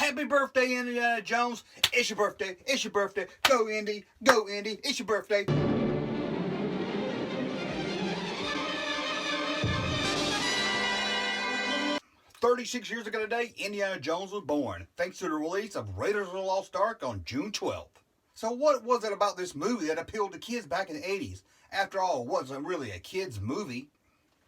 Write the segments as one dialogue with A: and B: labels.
A: Happy birthday, Indiana Jones. It's your birthday. It's your birthday. Go, Indy. Go, Indy. It's your birthday. "36 years ago today, Indiana Jones was born, thanks to the release of Raiders of the Lost Ark on June 12th. So what was it about this movie that appealed to kids back in the 80s? After all, it wasn't really a kid's movie.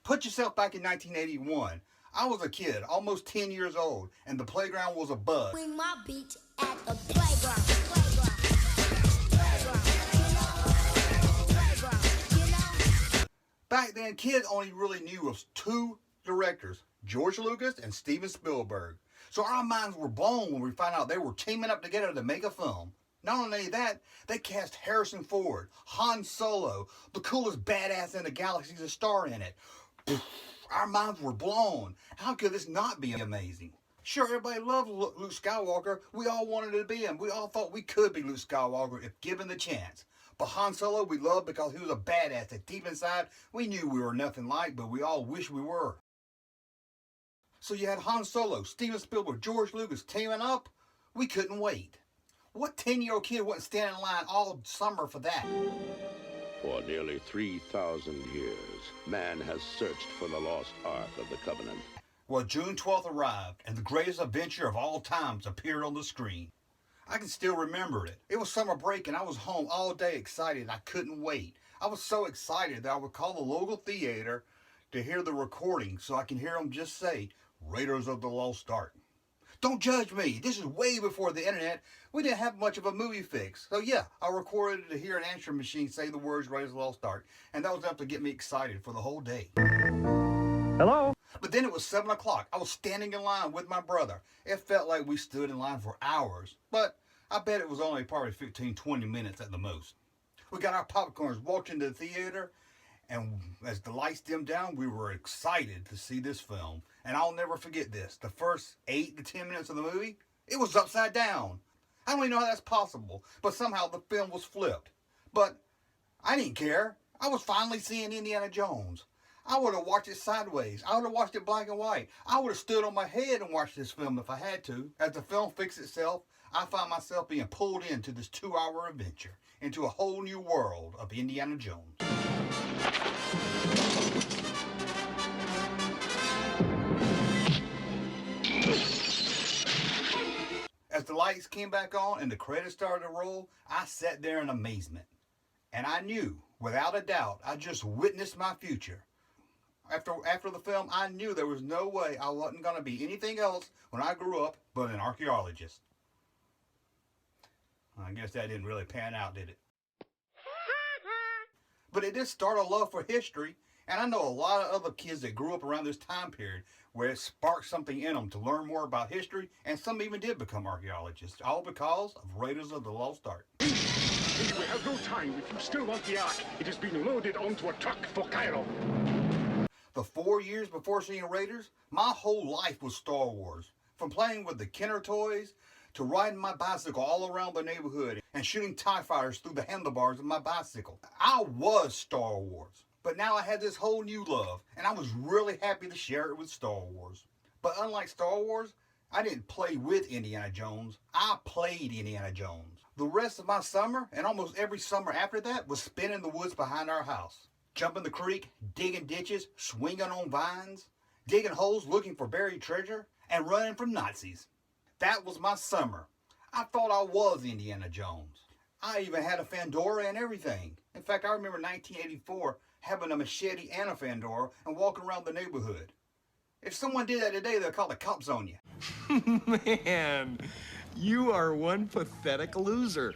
A: Put yourself back in 1981. I was a kid, almost 10 years old, and the playground was a buzz.
B: Swing my beat at the playground.
A: Back then, kids only really knew of two directors, George Lucas and Steven Spielberg. So our minds were blown when we found out they were teaming up together to make a film. Not only that, they cast Harrison Ford, Han Solo, the coolest badass in the galaxy to star in it. Our minds were blown. How could this not be amazing? Sure, everybody loved Luke Skywalker. We all wanted to be him. We all thought we could be Luke Skywalker if given the chance. But Han Solo we loved because he was a badass that deep inside we knew we were nothing like, but we all wished we were. So you had Han Solo, Steven Spielberg, George Lucas teaming up? We couldn't wait. What 10-year-old kid wouldn't stand in line all summer for that?
C: For nearly 3,000 years, man has searched for the Lost Ark of the Covenant.
A: Well, June 12th arrived, and the greatest adventure of all times appeared on the screen. I can still remember it. It was summer break, and I was home all day excited. I couldn't wait. I was so excited that I would call the local theater to hear the recording so I can hear them just say, "Raiders of the Lost Ark." Don't judge me. This is way before the internet. We didn't have much of a movie fix. So yeah, I recorded to hear an answering machine say the words "Raiders of the Lost Ark," and that was enough to get me excited for the whole day.
D: Hello?
A: But then it was 7 o'clock. I was standing in line with my brother. It felt like we stood in line for hours, but I bet it was only probably 15, 20 minutes at the most. We got our popcorns, walked into the theater, and as the lights dimmed down, we were excited to see this film. And I'll never forget this. The first 8 to 10 minutes of the movie, it was upside down. I don't even know how that's possible, but somehow the film was flipped. But I didn't care. I was finally seeing Indiana Jones. I would have watched it sideways. I would have watched it black and white. I would have stood on my head and watched this film if I had to. As the film fixed itself, I found myself being pulled into this 2-hour adventure, into a whole new world of Indiana Jones. As the lights came back on and the credits started to roll, I sat there in amazement. And I knew, without a doubt, I just witnessed my future. After the film, I knew there was no way I wasn't going to be anything else when I grew up but an archaeologist. I guess that didn't really pan out, did it? But it did start a love for history, and I know a lot of other kids that grew up around this time period where it sparked something in them to learn more about history, and some even did become archaeologists, all because of Raiders of the Lost Ark.
D: We have no time. If you still want the Ark, it has been loaded onto a truck for Cairo.
A: The 4 years before seeing Raiders, my whole life was Star Wars. From playing with the Kenner toys to riding my bicycle all around the neighborhood and shooting TIE fighters through the handlebars of my bicycle. I was Star Wars. But now I had this whole new love, and I was really happy to share it with Star Wars. But unlike Star Wars, I didn't play with Indiana Jones. I played Indiana Jones. The rest of my summer, and almost every summer after that, was spent in the woods behind our house. Jumping the creek, digging ditches, swinging on vines, digging holes looking for buried treasure, and running from Nazis. That was my summer. I thought I was Indiana Jones. I even had a fedora and everything. In fact, I remember 1984 having a machete and a fedora and walking around the neighborhood. If someone did that today, they'll call the cops on you.
E: Man, you are one pathetic loser.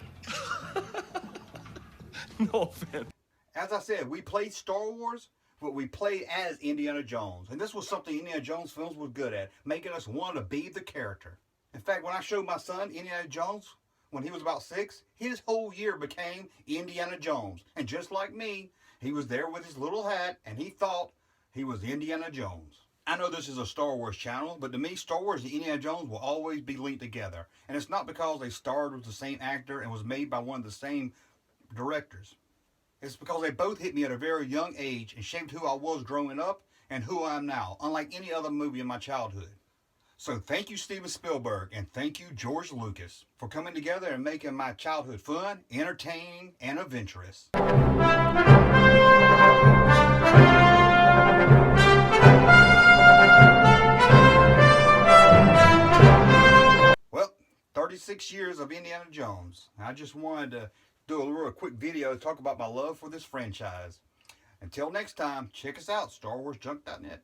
E: No offense.
A: As I said, we played Star Wars, but we played as Indiana Jones. And this was something Indiana Jones films was good at, making us want to be the character. In fact, when I showed my son Indiana Jones, when he was about 6, his whole year became Indiana Jones. And just like me, he was there with his little hat, and he thought he was Indiana Jones. I know this is a Star Wars channel, but to me, Star Wars and Indiana Jones will always be linked together. And it's not because they starred with the same actor and was made by one of the same directors. It's because they both hit me at a very young age and shaped who I was growing up and who I am now, unlike any other movie in my childhood. So thank you, Steven Spielberg, and thank you, George Lucas, for coming together and making my childhood fun, entertaining, and adventurous. Well, 36 years of Indiana Jones. I just wanted to do a real quick video to talk about my love for this franchise. Until next time, check us out, StarWarsJunk.net.